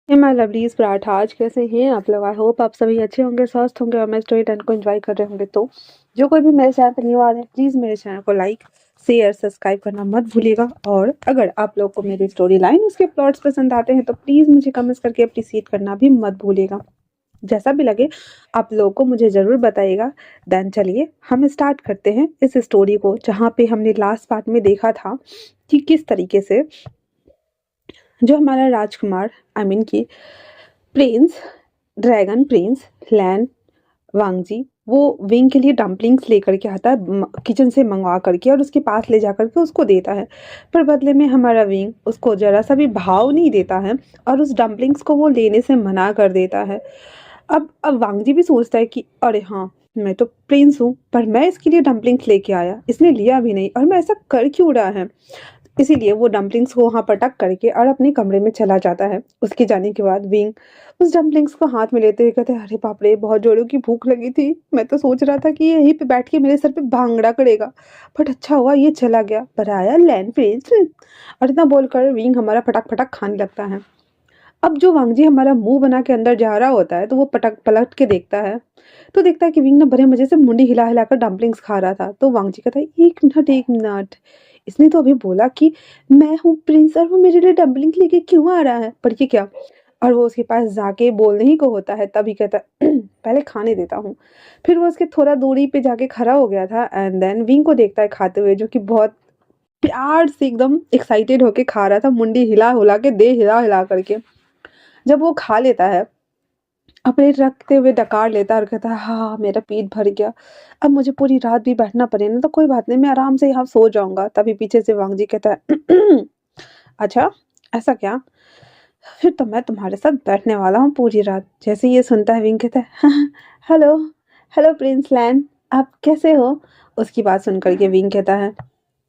Hey my lovelies paratha, आज कैसे हैं आप लोग? आई होप आप सभी अच्छे होंगे, स्वस्थ होंगे और मैं स्टोरी टाइम को एंजॉय कर रहे होंगे। तो जो कोई भी मेरे चैनल पर न्यू आ रहे हैं, प्लीज़ मेरे चैनल को लाइक शेयर सब्सक्राइब करना मत भूलिएगा। और अगर आप लोग को मेरी स्टोरी लाइन उसके प्लॉट्स पसंद आते हैं तो प्लीज़ मुझे कमेंट्स करके अप्रिशिएट करना भी मत भूलिएगा। जैसा भी लगे आप लोगों को मुझे ज़रूर बताइएगा। देन चलिए हम स्टार्ट करते हैं इस स्टोरी को, जहाँ पे हमने लास्ट पार्ट में देखा था कि किस तरीके से जो हमारा राजकुमार आई मीन की प्रिंस ड्रैगन प्रिंस लैन वांगजी वो विंग के लिए डम्पलिंग्स लेकर के आता है किचन से मंगवा करके, और उसके पास ले जा करके उसको देता है। पर बदले में हमारा विंग उसको जरा सा भी भाव नहीं देता है और उस डम्पलिंग्स को वो लेने से मना कर देता है। अब वांगजी भी सोचता है कि अरे हाँ, मैं तो प्रिंस हूँ पर मैं इसके लिए डम्पलिंग्स लेके आया, इसने लिया भी नहीं और मैं ऐसा कर क्यों रहा है। इसीलिए वो डम्पलिंग्स को वहाँ पटक करके और अपने कमरे में चला जाता है। उसके जाने के बाद विंग उस डम्पलिंग्स को हाथ में लेते हुए कहते हैं, अरे बाप रे, बहुत जोरों की भूख लगी थी। मैं तो सोच रहा था कि ये यहीं पे बैठ के मेरे सर पे भांगड़ा करेगा, बट अच्छा हुआ ये चला गया, पर आया लैंड प्रिंस। और इतना बोलकर विंग हमारा फटाक फटाक खाने लगता है। अब जो वांगजी हमारा मुंह बना के अंदर जा रहा होता है तो वो पटक पलट के देखता है, तो देखता है कि विंग ना बड़े मजे से मुंडी हिला हिलाकर डम्पलिंग्स खा रहा था। तो वांगजी कहता है, एक मिनट एक मिनट, इसने तो अभी बोला कि मैं हूँ प्रिंस और वो मेरे लिए डम्पलिंग लेके क्यों आ रहा है, पर ये क्या। और वो उसके पास जाके बोलने ही को होता है, तभी कहता है पहले खाने देता हूँ। फिर वो उसके थोड़ा दूरी पे जाके खड़ा हो गया था एंड देन विंग को देखता है खाते हुए, जो कि बहुत प्यार से एकदम एक्साइटेड होके खा रहा था, मुंडी हिला हुला के, दे हिला हिला करके। जब वो खा लेता है, प्लेट रखते हुए डकार लेता है और कहता है, हाँ मेरा पेट भर गया, अब मुझे पूरी रात भी बैठना पड़े ना तो कोई बात नहीं, मैं आराम से यहाँ सो जाऊंगा। तभी पीछे से वांगजी कहता है, अच्छा ऐसा क्या, फिर तो मैं तुम्हारे साथ बैठने वाला हूँ पूरी रात। जैसे ये सुनता है विंग कहता है, हाँ, हेलो हेलो प्रिंस लैन, आप कैसे हो। उसकी बात सुन करके विंग कहता है,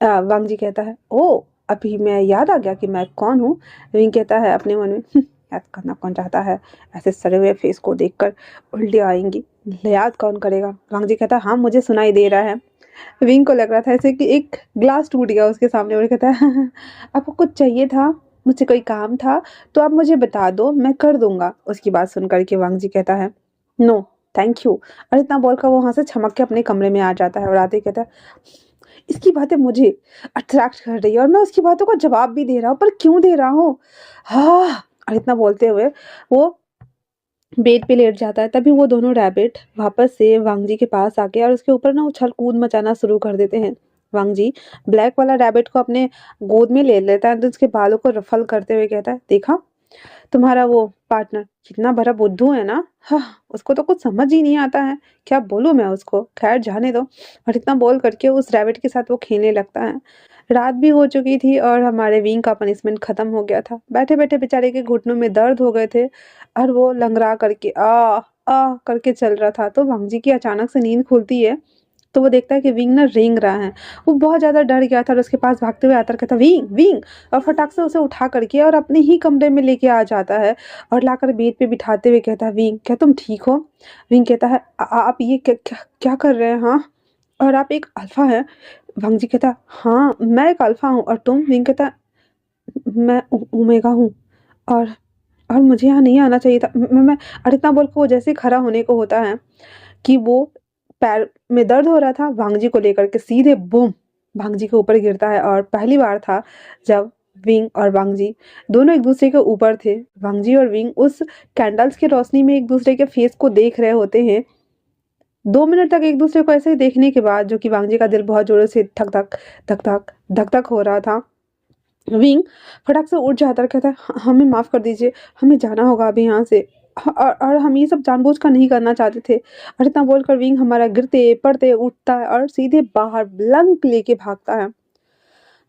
वांगजी कहता है, ओ अभी मैं याद आ गया कि मैं कौन हूँ। विंग कहता है अपने मन में, याद करना कौन चाहता है, ऐसे सड़े हुए फेस को देखकर उल्टी आएंगी, याद कौन करेगा। वांगजी कहता है, हाँ मुझे सुनाई दे रहा है। विंग को लग रहा था ऐसे कि एक ग्लास टूट गया उसके सामने, और कहता है, आपको कुछ चाहिए था, मुझसे कोई काम था तो आप मुझे बता दो, मैं कर दूंगा। उसकी बात सुन करके वांगजी कहता है, नो थैंक यू। और इतना बोलकर वो वहां से छमक के अपने कमरे में आ जाता है और आते ही कहता है, इसकी बातें मुझे अट्रैक्ट कर रही है और मैं उसकी बातों का जवाब भी दे रहा हूँ, पर क्यों दे रहा हूँ। हाँ, और इतना बोलते हुए वो बेड पे लेट जाता है। तभी वो दोनों रैबिट वापस से वांगजी के पास आके और उसके ऊपर ना उछल कूद मचाना शुरू कर देते हैं। वांगजी ब्लैक वाला रैबिट को अपने गोद में ले लेता है तो उसके बालों को रफल करते हुए कहता है, देखा तुम्हारा वो पार्टनर कितना बड़ा बुद्धू है ना, हाँ उसको तो कुछ समझ ही नहीं आता है, क्या बोलूं मैं उसको, खैर जाने दो। और इतना बोल करके उस रैबिट के साथ वो खेलने लगता है। रात भी हो चुकी थी और हमारे विंग का पनिशमेंट खत्म हो गया था। बैठे बैठे बेचारे के घुटनों में दर्द हो गए थे और वो लंगड़ा करके आ करके चल रहा था। तो वांगजी की अचानक से नींद खुलती है तो वो देखता है कि विंग ना रेंग रहा है। वो बहुत ज्यादा डर गया था और उसके पास भागते हुए आता, कहता विंग विंग, और फटाक से उसे उठा करके और अपने ही कमरे में लेके आ जाता है और लाकर बेड पे बिठाते हुए कहता है, विंग क्या तुम ठीक हो। विंग कहता है, आप ये क्या क्या क्या कर रहे हैं, हाँ और आप एक अल्फा है। वांगजी कहता, हाँ मैं एक अल्फा हूँ, और तुम। विंग कहता, मैं ओमेगा हूँ, और मुझे यहाँ नहीं आना चाहिए था। मैं और इतना बोल के वो जैसे ही खड़ा होने को होता है कि वो पैर में दर्द हो रहा था, वांगजी को लेकर के सीधे बूम वांगजी के ऊपर गिरता है। और पहली बार था जब विंग और वांगजी दोनों एक दूसरे के ऊपर थे। वांगजी और विंग उस कैंडल्स की रोशनी में एक दूसरे के फेस को देख रहे होते हैं। 2 मिनट तक एक दूसरे को ऐसे ही देखने के बाद, जो कि वांगजी का दिल बहुत जोरों से धक धक धक धक धक धक हो रहा था, विंग फटाक से उठ जाता और कहता है, हमें माफ़ कर दीजिए, हमें जाना होगा अभी यहाँ से, और हम ये सब जानबूझकर नहीं करना चाहते थे। और इतना बोलकर विंग हमारा गिरते पड़ते उठता है और सीधे बाहर ब्लंक लेके भागता है।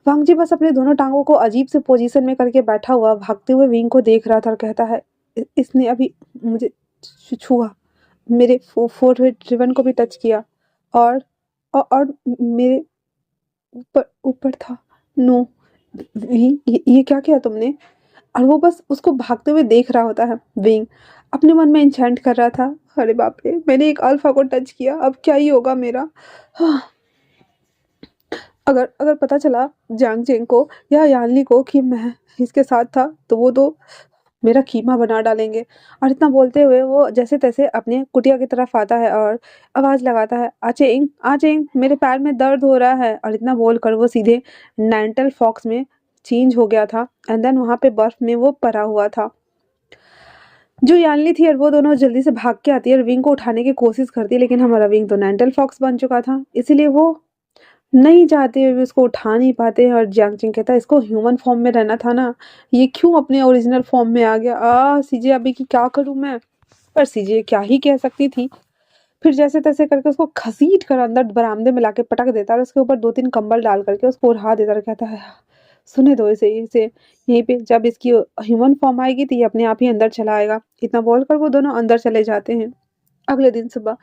वांगजी बस अपने दोनों टांगों को अजीब से पोजीशन में करके बैठा हुआ भागते हुए विंग को देख रहा था और कहता है, इसने अभी मुझे छुआ, मेरे फोरहेड रिबन को भी टच किया, और और मेरे ऊपर ऊपर था। नो, ये क्या किया तुमने। और वो बस उसको भागते हुए देख रहा होता है। विंग अपने मन में इंचेंट कर रहा था, अरे बाप रे, मैंने एक अल्फा को टच किया, अब क्या ही होगा मेरा। हाँ, अगर अगर पता चला जांग चेंग को या यानली को कि मैं इसके साथ था तो वो तो मेरा कीमा बना डालेंगे। और इतना बोलते हुए वो जैसे तैसे अपने कुटिया की तरफ आता है और आवाज़ लगाता है, आचेंग आचेंग, मेरे पैर में दर्द हो रहा है। और इतना बोलकर वो सीधे नाइनिताल फॉक्स में चेंज हो गया था एंड देन वहाँ पे बर्फ में वो पड़ा हुआ था। जो यानली थी और वो दोनों जल्दी से भाग के आती है और विंग को उठाने की कोशिश करती है, लेकिन हमारा विंग तो नाइनिताल फॉक्स बन चुका था, इसीलिए वो नहीं चाहते हुए भी उसको उठा नहीं पाते हैं। और जियांगचिंग कहता है, इसको ह्यूमन फॉर्म में रहना था ना, ये क्यों अपने ओरिजिनल फॉर्म में आ गया। सीजे अभी की क्या करूं मैं। पर सीजे क्या ही कह सकती थी। फिर जैसे तैसे करके उसको घसीट कर अंदर बरामदे में लाके पटक देता है और उसके ऊपर 2-3 कंबल डाल करके उसको उड़ा देता है और कहता है, सुने दो इसे इसे यहीं पे, जब इसकी ह्यूमन फॉर्म आएगी तो ये अपने आप ही अंदर चला आएगा। इतना बोलकर वो दोनों अंदर चले जाते हैं। अगले दिन सुबह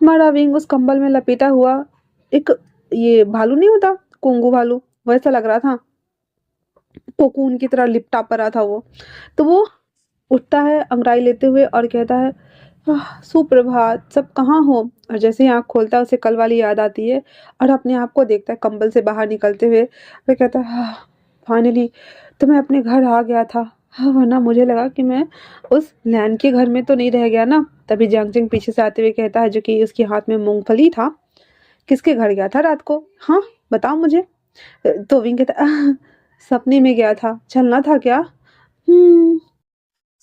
हमारा विंग उस कंबल में लपेटा हुआ एक, ये भालू नहीं होता, कोंगू भालू, वैसा लग रहा था, कोकून की तरह लिपटा पड़ा था वो। तो वो उठता है अंगड़ाई लेते हुए और कहता है, सुप्रभात, सब कहाँ हो। और जैसे ही आँख खोलता है उसे कल वाली याद आती है और अपने आप को देखता है कंबल से बाहर निकलते हुए। वह कहता है, फाइनली तो मैं अपने घर आ गया था। वरना मुझे लगा कि मैं उस लैन के घर में तो नहीं रह गया ना। तभी जियांगचिंग पीछे से आते हुए कहता है, जो कि उसके हाथ में मूंगफली था, किसके घर गया था रात को, हाँ बताओ मुझे। तो विंग कहता, सपने में गया था, चलना था क्या।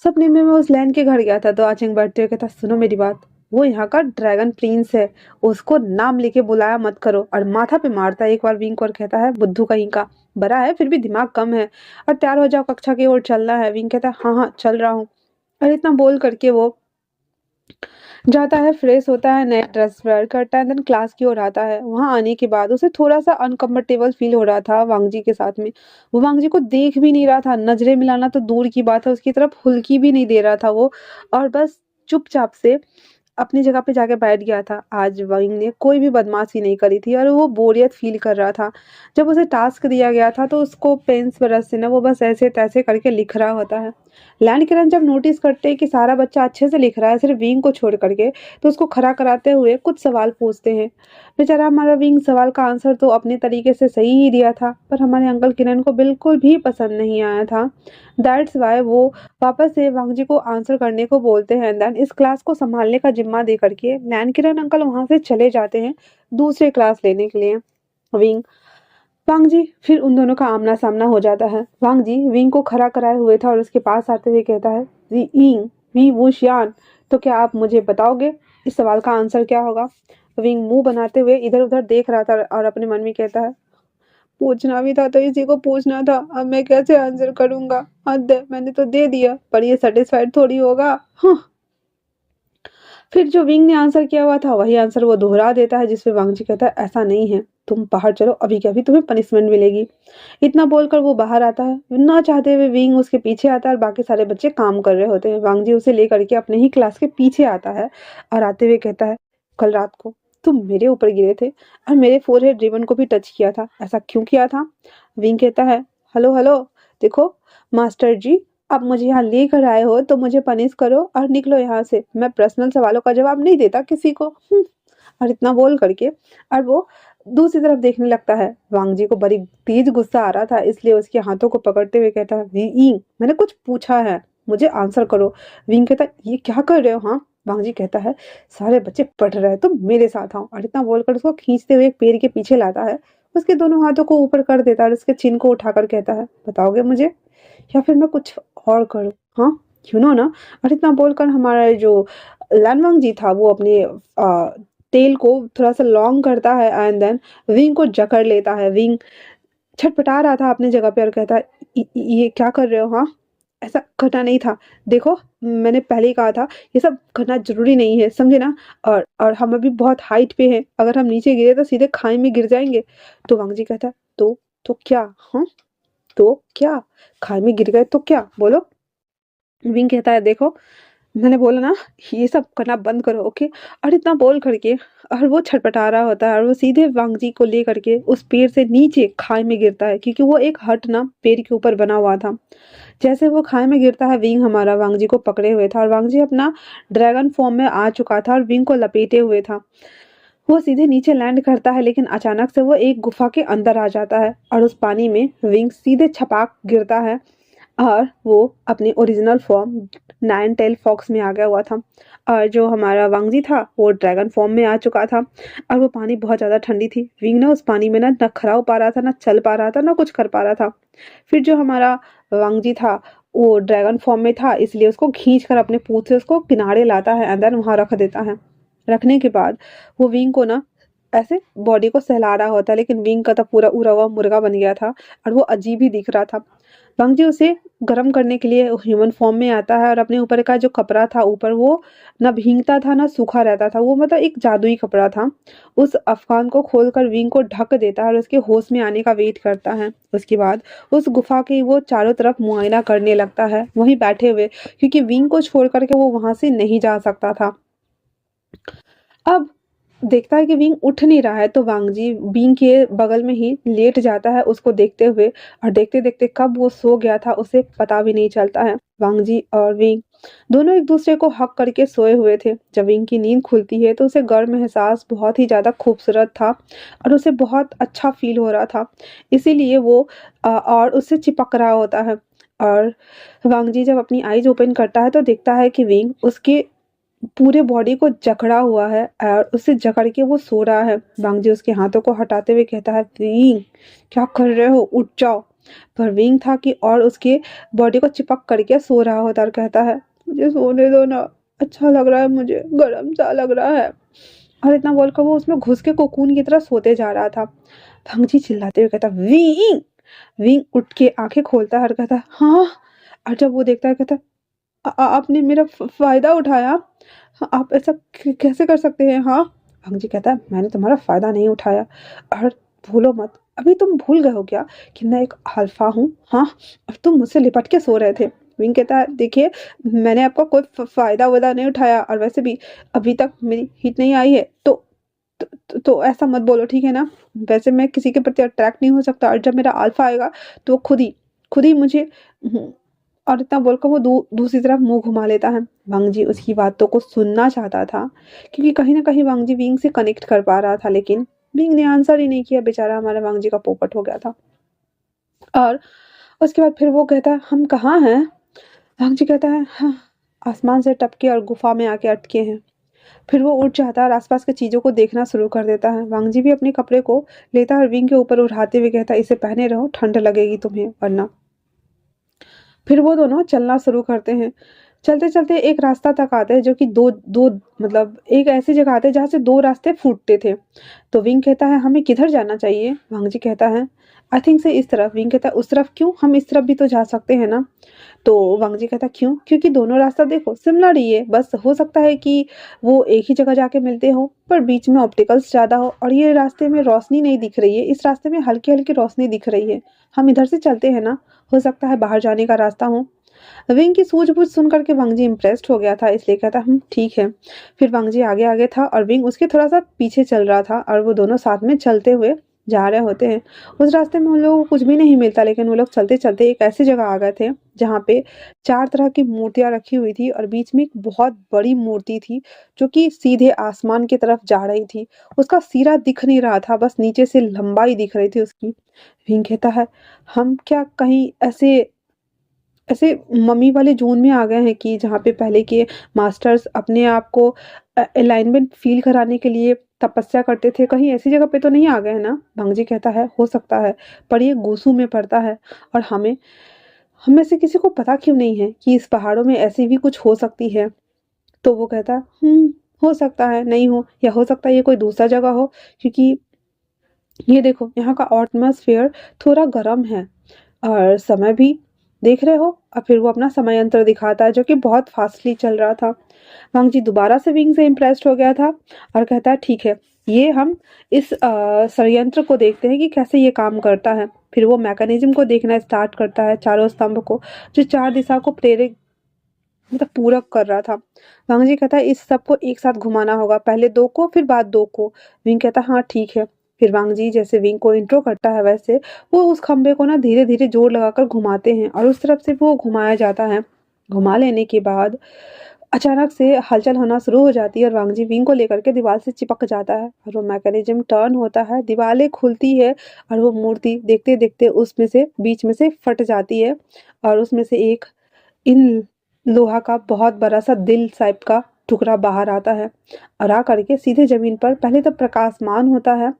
सपने में मैं उस लैन के घर गया था। तो आचेंग बैठते हुए कहता, सुनो मेरी बात, वो यहाँ का ड्रैगन प्रिंस है, उसको नाम लेके बुलाया मत करो। और माथा पे मारता है एक बार विंग को और कहता है, बुद्धू कहीं का, बड़ा है फिर भी दिमाग कम है, और तैयार हो जाओ, कक्षा की ओर चलना है। विंग कहता है, हाँ हाँ चल रहा हूँ। और इतना बोल करके वो जाता है, फ्रेश होता है, नया ड्रेस वेयर करता है, देन क्लास की ओर आता है। वहां आने के बाद उसे थोड़ा सा अनकंफर्टेबल फील हो रहा था वांगजी के साथ में। वो वांगजी को देख भी नहीं रहा था, नजरें मिलाना तो दूर की बात है, उसकी तरफ हुल्की भी नहीं दे रहा था वो। और बस चुपचाप से अपनी जगह पे जाके बैठ गया था। आज विंग ने कोई भी बदमाशी नहीं करी थी और वो बोरियत फील कर रहा था। जब उसे टास्क दिया गया था तो उसको पेंस ब्रश से ना वो बस ऐसे तैसे करके लिख रहा होता है। लैंड किरण जब नोटिस करते हैं कि सारा बच्चा अच्छे से लिख रहा है सिर्फ विंग को छोड़ करके, तो उसको खड़ा कराते हुए कुछ सवाल पूछते हैं। बेचारा हमारा विंग सवाल का आंसर तो अपने तरीके से सही ही दिया था, पर हमारे अंकल किरण को बिल्कुल भी पसंद नहीं आया था। दैट्स वाई वो वापस से वांगजी को आंसर करने को बोलते हैं। देन इस क्लास को संभालने का जिम्मा दे करके लैन किरण अंकल वहां से चले जाते हैं दूसरे क्लास लेने के लिए। विंग वांगजी, फिर उन दोनों का आमना सामना हो जाता है। वांगजी विंग को खड़ा कराए हुए था और उसके पास आते हुए कहता है, वी इंग वी वुशियान, तो क्या आप मुझे बताओगे इस सवाल का आंसर क्या होगा। विंग मुंह बनाते हुए इधर उधर देख रहा था और अपने मन में कहता है, पूछना भी था तो इसी को पूछना था, अब मैं कैसे आंसर करूंगा। हद है, मैंने तो दे दिया, पर ये सेटिस्फाइड थोड़ी होगा। हाँ। फिर जो विंग ने आंसर किया हुआ था वही आंसर वो दोहरा देता है, जिसपे वांगजी कहता है, ऐसा नहीं है, तुम बाहर चलो, अभी के अभी तुम्हें पनिशमेंट मिलेगी। इतना बोलकर वो बाहर आता है। ना चाहते हुए विंग उसके पीछे आता है और बाकी सारे बच्चे काम कर रहे होते हैं। वांगजी उसे लेकर के अपने ही क्लास के पीछे आता है और आते हुए कहता है, कल रात को तुम मेरे ऊपर गिरे थे और मेरे फोरहेड रिबन को भी टच किया था, ऐसा क्यों किया था। विंग कहता है, हेलो हेलो, देखो मास्टर जी, आप मुझे यहाँ लेकर आए हो तो मुझे पनिश करो और निकलो यहाँ से, मैं पर्सनल सवालों का जवाब नहीं देता किसी को। और इतना बोल करके और वो दूसरी तरफ देखने लगता है। वांगजी को बड़ी तेज गुस्सा आ रहा था, इसलिए उसके हाथों को पकड़ते हुए कहता है, विंग मैंने कुछ पूछा है, मुझे आंसर करो। विंग कहता है, ये क्या कर रहे हो। हाँ। वांगजी कहता है, सारे बच्चे पढ़ रहे हैं, तुम मेरे साथ आओ। और इतना बोलकर उसको खींचते हुए एक पेड़ के पीछे लाता है, उसके दोनों हाथों को ऊपर कर देता है और उसके चिन्ह को उठाकर कहता है, बताओगे मुझे या फिर मैं कुछ और करूँ। हाँ, ना। और इतना बोलकर हमारा जो लैनवांग जी था वो अपने तेल को थोड़ा सा लॉन्ग करता है एंड देन विंग को जकड़ लेता है। विंग छटपटा रहा था अपनी जगह पे और कहता है, ये क्या कर रहे हो। हाँ, ऐसा करना नहीं था, देखो मैंने पहले ही कहा था, ये सब करना जरूरी नहीं है, समझे ना। और हम अभी बहुत हाइट पे हैं, अगर हम नीचे गिरे तो सीधे खाई में गिर जाएंगे। तो वांग जी कहता है, तो क्या। हाँ, तो क्या, खाई में गिर गए तो क्या, बोलो। विंग कहता है, देखो मैंने बोला ना, ये सब करना बंद करो, ओके। और इतना बोल करके और वो छटपटा रहा होता है और वो सीधे वांगजी को ले करके उस पेड़ से नीचे खाई में गिरता है, क्योंकि वो एक हट ना पेड़ के ऊपर बना हुआ था। जैसे वो खाई में गिरता है, विंग हमारा वांगजी को पकड़े हुए था और वांगजी अपना ड्रैगन फॉर्म में आ चुका था और विंग को लपेटे हुए था। वो सीधे नीचे लैंड करता है, लेकिन अचानक से वो एक गुफा के अंदर आ जाता है और उस पानी में विंग सीधे छपाक गिरता है और वो अपनी original form nine tail fox में आ गया हुआ था। और जो हमारा वांगजी था वो ड्रैगन फॉर्म में आ चुका था। और वो पानी बहुत ज़्यादा ठंडी थी। विंग ना उस पानी में ना ना खड़ा हो पा रहा था, ना चल पा रहा था, ना कुछ कर पा रहा था। फिर जो हमारा वांगजी था वो ड्रैगन फॉर्म में था, इसलिए उसको खींच कर अपने पूंछ से उसको किनारे लाता है, अंदर वहां रख देता है। रखने के बाद वो विंग को ना ऐसे बॉडी को सहला रहा होता है, लेकिन विंग का तो पूरा उड़ा हुआ मुर्गा बन गया था और वो अजीब ही दिख रहा था। वांगजी उसे गर्म करने के लिए ह्यूमन फॉर्म में आता है और अपने ऊपर का जो कपड़ा था ऊपर वो ना भीगता था ना सूखा रहता था, वो मतलब एक जादुई कपड़ा था। उस अफगान को खोलकर विंग को ढक देता है और उसके होश में आने का वेट करता है। उसके बाद उस गुफा के वो चारों तरफ मुआयना करने लगता है वहीं बैठे हुए, क्योंकि विंग को छोड़ करके वो वहां से नहीं जा सकता था। अब देखता है कि विंग उठ नहीं रहा है, तो वांगजी विंग के बगल में ही लेट जाता है उसको देखते हुए। और देखते देखते कब वो सो गया था उसे पता भी नहीं चलता है। वांगजी और विंग दोनों एक दूसरे को हक करके सोए हुए थे। जब विंग की नींद खुलती है तो उसे गर्म एहसास बहुत ही ज्यादा खूबसूरत था और उसे बहुत अच्छा फील हो रहा था। इसीलिए वो और उससे चिपक रहा होता है। और वांगजी जब अपनी आईज ओपन करता है तो देखता है कि विंग उसके पूरे बॉडी को जकड़ा हुआ है और उसे जकड़ के वो सो रहा है। वांगजी उसके हाथों को हटाते हुए कहता है, विंग क्या कर रहे हो, उठ जाओ। पर विंग था कि और उसके बॉडी को चिपक करके सो रहा होता और कहता है, मुझे सोने दो ना, अच्छा लग रहा है, मुझे गर्म सा लग रहा है। और इतना बोलकर वो उसमें घुस के कोकून की तरह सोते जा रहा था। वांगजी चिल्लाते हुए कहता, विंग। विंग उठ के आंखें खोलता है और कहता, हाँ। और जब वो देखता है कहता, आपने मेरा फायदा उठाया। हाँ, आप ऐसा कैसे कर सकते हैं, हाँ। भंग कहता है, मैंने तुम्हारा फायदा नहीं उठाया। और भूलो मत, अभी तुम भूल गए हो क्या कि मैं एक अल्फा हूँ, हाँ। और तुम मुझसे लिपट के सो रहे थे। विंग कहता है, देखिए मैंने आपका कोई फायदा वायदा नहीं उठाया, और वैसे भी अभी तक मेरी हिट नहीं आई है, तो ऐसा मत बोलो, ठीक है ना। वैसे मैं किसी के प्रति अट्रैक्ट नहीं हो सकता, और जब मेरा अल्फा आएगा तो वो खुद ही मुझे और इतना बोलकर वो दूसरी तरफ मुंह घुमा लेता है। वांगजी उसकी बातों को सुनना चाहता था, क्योंकि कहीं ना कहीं वांगजी विंग से कनेक्ट कर पा रहा था, लेकिन विंग ने आंसर ही नहीं किया। बेचारा हमारा वांगजी का पोपट हो गया था। और उसके बाद फिर वो कहता है, हम कहाँ हैं। वांगजी कहता है, हाँ, आसमान से टपके और गुफा में आके अटके हैं। फिर वो उठ जाता है और आसपास की चीजों को देखना शुरू कर देता है। वांगजी भी अपने कपड़े को लेता है और विंग के ऊपर उठाते हुए कहता है, इसे पहने रहो, ठंड लगेगी तुम्हें वरना। फिर वो दोनों चलना शुरू करते हैं। चलते चलते एक रास्ता तक आते हैं, जो कि दो दो मतलब एक ऐसी जगह आते हैं जहाँ से दो रास्ते फूटते थे। तो विंग कहता है, हमें किधर जाना चाहिए। वांगजी कहता है, आई थिंक से इस तरफ। विंग कहता है, उस तरफ क्यों, हम इस तरफ भी तो जा सकते हैं ना। तो वांगजी कहता, क्यों, क्योंकि दोनों रास्ता देखो सिमिलर ही है, बस हो सकता है कि वो एक ही जगह जाके मिलते हो, पर बीच में ऑप्टिकल्स ज्यादा हो, और ये रास्ते में रोशनी नहीं दिख रही है, इस रास्ते में हल्की हल्की रोशनी दिख रही है। हम इधर से चलते हैं ना, हो सकता है बाहर जाने का रास्ता हो। विंग की सूझबूझ सुन करके वांगजी इम्प्रेस्ड हो गया था, इसलिए कहता, हम ठीक है। फिर वांगजी आगे आगे था और विंग उसके थोड़ा सा पीछे चल रहा था, और वो दोनों साथ में चलते हुए जा रहे होते हैं। उस रास्ते में उन लोगों को कुछ भी नहीं मिलता, लेकिन वो लोग चलते चलते एक ऐसी जगह आ गए थे जहाँ पे चार तरह की मूर्तियां रखी हुई थी, और बीच में एक बहुत बड़ी मूर्ति थी जो कि सीधे आसमान की तरफ जा रही थी। उसका सिरा दिख नहीं रहा था, बस नीचे से लंबाई दिख रही थी उसकी। विंग कहता है, हम क्या कहीं ऐसे ऐसे मम्मी वाले जोन में आ गए हैं कि जहाँ पे पहले के मास्टर्स अपने आप को अलाइनमेंट फील कराने के लिए तपस्या करते थे, कहीं ऐसी जगह पे तो नहीं आ गए हैं ना। भंगजी कहता है, हो सकता है, पर ये गोसू में पड़ता है, और हमें हम में से किसी को पता क्यों नहीं है कि इस पहाड़ों में ऐसी भी कुछ हो सकती है। तो वो कहता है, हो सकता है नहीं हो, या हो सकता है ये कोई दूसरा जगह हो, क्योंकि ये देखो यहाँ का एटमॉस्फेयर थोड़ा गर्म है, और समय भी देख रहे हो। और फिर वो अपना समय यंत्र दिखाता है जो कि बहुत फास्टली चल रहा था। वांगजी दोबारा से विंग से इम्प्रेस्ड हो गया था और कहता है, ठीक है, ये हम इस संयंत्र को देखते हैं कि कैसे ये काम करता है। फिर वो मैकेनिज्म को देखना स्टार्ट करता है, चारों स्तंभ को, जो चार दिशा को प्रेरित मतलब पूरक कर रहा था। वांगजी कहता है, इस सबको एक साथ घुमाना होगा, पहले दो को फिर बाद दो को। विंग कहता है, हाँ ठीक है। फिर वांगजी जैसे विंग को इंट्रो करता है, वैसे वो उस खंबे को ना धीरे धीरे जोर लगाकर घुमाते हैं, और उस तरफ से वो घुमाया जाता है। घुमा लेने के बाद अचानक से हलचल होना शुरू हो जाती है और वांगजी विंग को लेकर के दीवार से चिपक जाता है और वो मैकेनिज्म टर्न होता है, दीवारें खुलती है और वो मूर्ति देखते देखते उसमें से बीच में से फट जाती है और उसमें से एक इन लोहा का बहुत बड़ा सा दिल टाइप का टुकड़ा बाहर आता है और आ करके सीधे जमीन पर पहले तो प्रकाशमान होता है।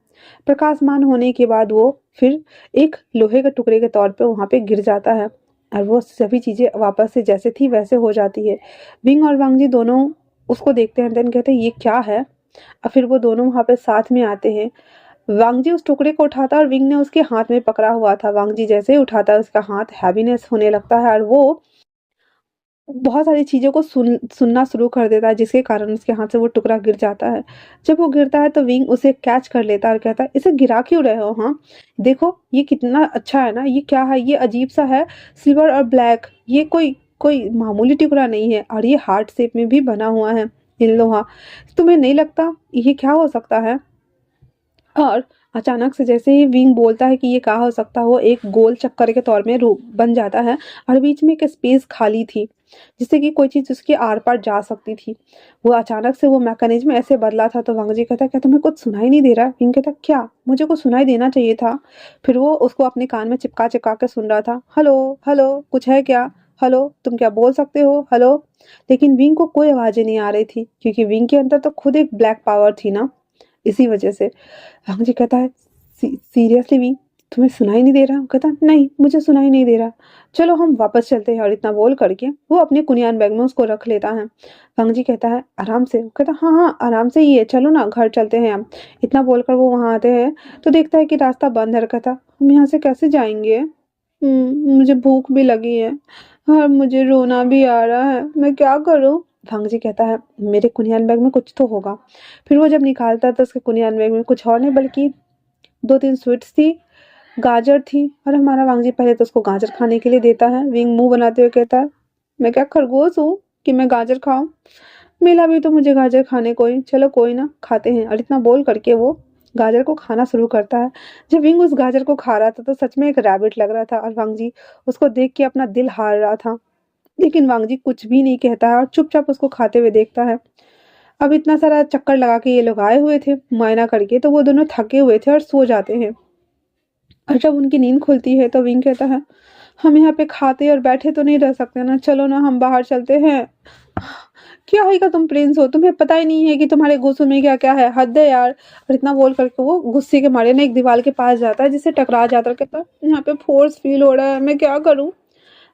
प्रकाशमान होने के बाद वो फिर एक लोहे के टुकड़े के तौर पे वहां पे गिर जाता है और वो सभी चीजें वापस से जैसे थी वैसे हो जाती है। विंग और वांगजी दोनों उसको देखते हैं, देन कहते हैं ये क्या है। और फिर वो दोनों वहां पे साथ में आते हैं। वांगजी उस टुकड़े को उठाता है और विंग ने उसके हाथ में पकड़ा हुआ था। वांगजी जैसे ही उठाता है उसका हाथ हैवीनेस होने लगता है और वो बहुत सारी चीज़ों को सुनना शुरू कर देता है, जिसके कारण उसके हाथ से वो टुकड़ा गिर जाता है। जब वो गिरता है तो विंग उसे कैच कर लेता है और कहता है, "इसे गिरा क्यों रहे हो? हाँ, देखो ये कितना अच्छा है ना, ये क्या है? ये अजीब-सा है, सिल्वर और ब्लैक। ये कोई कोई मामूली टुकड़ा नहीं है और ये हार्ट शेप में भी बना हुआ है, इन लोहा। तुम्हें नहीं लगता ये क्या हो सकता है?" और अचानक से जैसे ही विंग बोलता है कि ये क्या हो सकता है, वो एक गोल चक्कर के तौर में रूप बन जाता है और बीच में एक स्पेस खाली थी, जिससे कि कोई चीज़ उसके आर-पार जा सकती थी। वो अचानक से वो मैकेनिज़्म ऐसे बदला था तो वांग जी कहता है, "क्या तुम्हें कुछ सुनाई नहीं दे रहा है?" विंग कहता है, "क्या? मुझे कुछ सुनाई देना चाहिए था।" फिर वो उसको अपने कान में चिपका-चिपका के सुन रहा था, "हेलो, हेलो, कुछ है क्या? हेलो, तुम क्या बोल सकते हो? हेलो?" लेकिन विंग को कोई आवाज़ें नहीं आ रही थी, क्योंकि विंग के अंदर तो खुद एक ब्लैक पावर थी ना, इसी वजह से। मुझे कहता है, सीरियसली भी तुम्हें सुनाई नहीं दे रहा?" कहता नहीं, मुझे सुनाई नहीं दे रहा। चलो हम वापस चलते हैं। और इतना बोल करके वो अपने कुनियान बैग में उसको रख लेता है। जी कहता है, आराम से। वो कहता हाँ हाँ आराम से ही है, चलो ना घर चलते हैं हम। इतना बोलकर वो वहां आते हैं तो देखता है कि रास्ता बंद है। कहता हम यहाँ से कैसे जाएंगे? मुझे भूख भी लगी है और मुझे रोना भी आ रहा है, मैं क्या करूं? जी कहता है, मेरे कुनियान बैग में कुछ तो होगा। फिर वो जब निकालता है तो उसके कुनियान बैग में कुछ और नहीं बल्कि 2-3 स्वीट्स थी, गाजर थी। और हमारा वांगजी पहले तो उसको गाजर खाने के लिए देता है। विंग मुँह बनाते हुए कहता है, मैं क्या खरगोश हूँ कि मैं गाजर खाऊँ? मिला भी तो मुझे गाजर खाने को ही, चलो कोई ना खाते हैं। और इतना बोल करके वो गाजर को खाना शुरू करता है। जब विंग उस गाजर को खा रहा था तो सच में एक रैबिट लग रहा था और वांगजी उसको देख के अपना दिल हार रहा था। लेकिन वांगजी कुछ भी नहीं कहता है और चुपचाप उसको खाते हुए देखता है। अब इतना सारा चक्कर लगा के ये लोग आए हुए थे मुआयना करके, तो वो दोनों थके हुए थे और सो जाते हैं। और जब उनकी नींद खुलती है तो विंग कहता है, हम यहाँ पे खाते और बैठे तो नहीं रह सकते ना, चलो ना हम बाहर चलते हैं। क्या है का तुम प्रिंस हो, तुम्हें पता ही नहीं है कि तुम्हारे गुस्सों में क्या क्या है, हद है यार। और इतना बोल करके वो गुस्से के मारे ना एक दीवार के पास जाता है, जिससे टकरा जाता है। कहता है, यहाँ पे फोर्स फील हो रहा है, मैं क्या करूँ?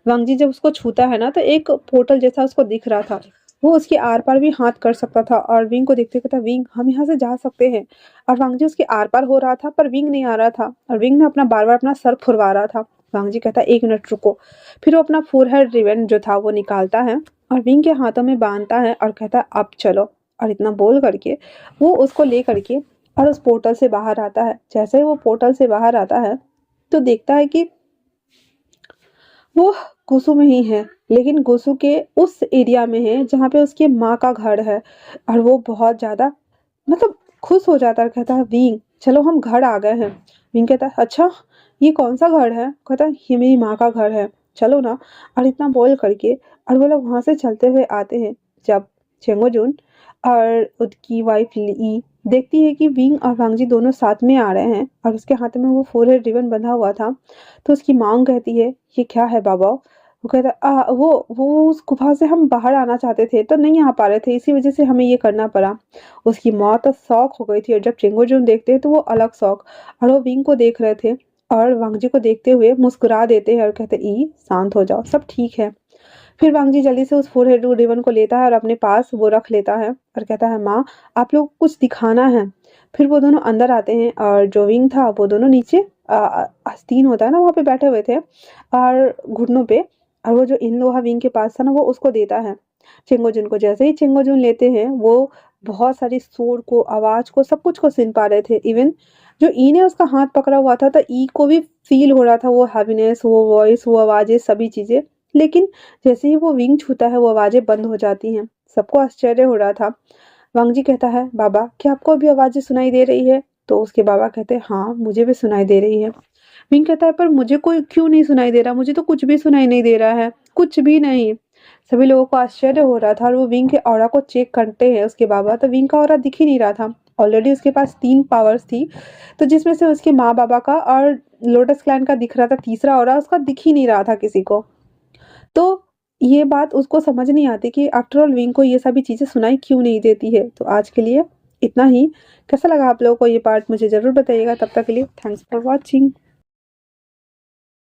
वांगजी जब उसको छूता है ना तो एक पोर्टल जैसा उसको दिख रहा था। वो उसके आर पार भी हाथ कर सकता था और विंग को देखते कहता, विंग हम यहाँ से जा सकते हैं। और वांगजी उसके आर पार हो रहा था पर विंग नहीं आ रहा था और विंग ने अपना बार बार अपना सर फुरवा रहा था। वांगजी कहता, 1 मिनट रुको। फिर वो अपना फोरहेड रिबन जो था वो निकालता है और विंग के हाथों में बांधता है और कहता है अब चलो। और इतना बोल करके वो उसको ले करके और उस पोर्टल से बाहर आता है। जैसे ही वो पोर्टल से बाहर आता है तो देखता है कि वो गोसु में ही है, लेकिन गोसु के उस एरिया में है जहाँ पे उसकी माँ का घर है। और वो बहुत ज़्यादा मतलब खुश हो जाता है, कहता है विंग चलो हम घर आ गए हैं। विंग कहता है अच्छा ये कौन सा घर है? कहता है ये मेरी माँ का घर है, चलो ना। और इतना बोल करके और वो लोग वहाँ से चलते हुए आते हैं। जब चेंगोजुन और उसकी वाइफ ली देखती है कि विंग और वांगजी दोनों साथ में आ रहे हैं और उसके हाथ में वो फोरहेड रिबन बंधा हुआ था, तो उसकी मांग कहती है ये क्या है बाबा? वो कहता वो उस गुफा से हम बाहर आना चाहते थे तो नहीं आ पा रहे थे, इसी वजह से हमें ये करना पड़ा। उसकी माँ तो शौक हो गई थी और जब चेंगोजुन देखते हैं तो वो अलग शौक। और वो विंग को देख रहे थे और वांगजी को देखते हुए मुस्कुरा देते हैं और कहते ई शांत हो जाओ, सब ठीक है। फिर वांगजी जल्दी से उस फोरहेड रिबन को लेता है और अपने पास वो रख लेता है और कहता है माँ आप लोग कुछ दिखाना है। फिर वो दोनों अंदर आते हैं और जो विंग था वो दोनों नीचे आस्तीन होता है ना वहाँ पे बैठे हुए थे और घुटनों पे। और वो जो इन लोहा विंग के पास था ना वो उसको देता है चेंगोजुन को। जैसे ही चेंगोजुन लेते हैं वो बहुत सारी शोर को आवाज को सब कुछ को सुन पा रहे थे। इवन जो ई ने उसका हाथ पकड़ा हुआ था तो ई को भी फील हो रहा था वो हैवीनेस, वो वॉइस, वो आवाजें, सभी चीजें। लेकिन जैसे ही वो विंग छूता है वो आवाजें बंद हो जाती हैं। सबको आश्चर्य हो रहा था। वांगजी कहता है बाबा क्या आपको अभी आवाजें सुनाई दे रही है? तो उसके बाबा कहते हैं हाँ मुझे भी सुनाई दे रही है। विंग कहता है पर मुझे कोई क्यों नहीं सुनाई दे रहा, मुझे तो कुछ भी सुनाई नहीं दे रहा है, कुछ भी नहीं। सभी लोगों को आश्चर्य हो रहा था और वो विंग के ऑरा को चेक करते हैं उसके बाबा, तो विंग का ऑरा दिख ही नहीं रहा था। ऑलरेडी उसके पास 3 पावर्स थी, तो जिसमें से उसके माँ-बाबा का और लोटस क्लैन का दिख रहा था, तीसरा ऑरा उसका दिख ही नहीं रहा था किसी को। तो ये बात उसको समझ नहीं आती कि आफ्टर ऑल विंग को ये सभी चीज़ें सुनाई क्यों नहीं देती है। तो आज के लिए इतना ही। कैसा लगा आप लोगों को ये पार्ट मुझे ज़रूर बताइएगा। तब तक के लिए थैंक्स फॉर वॉचिंग।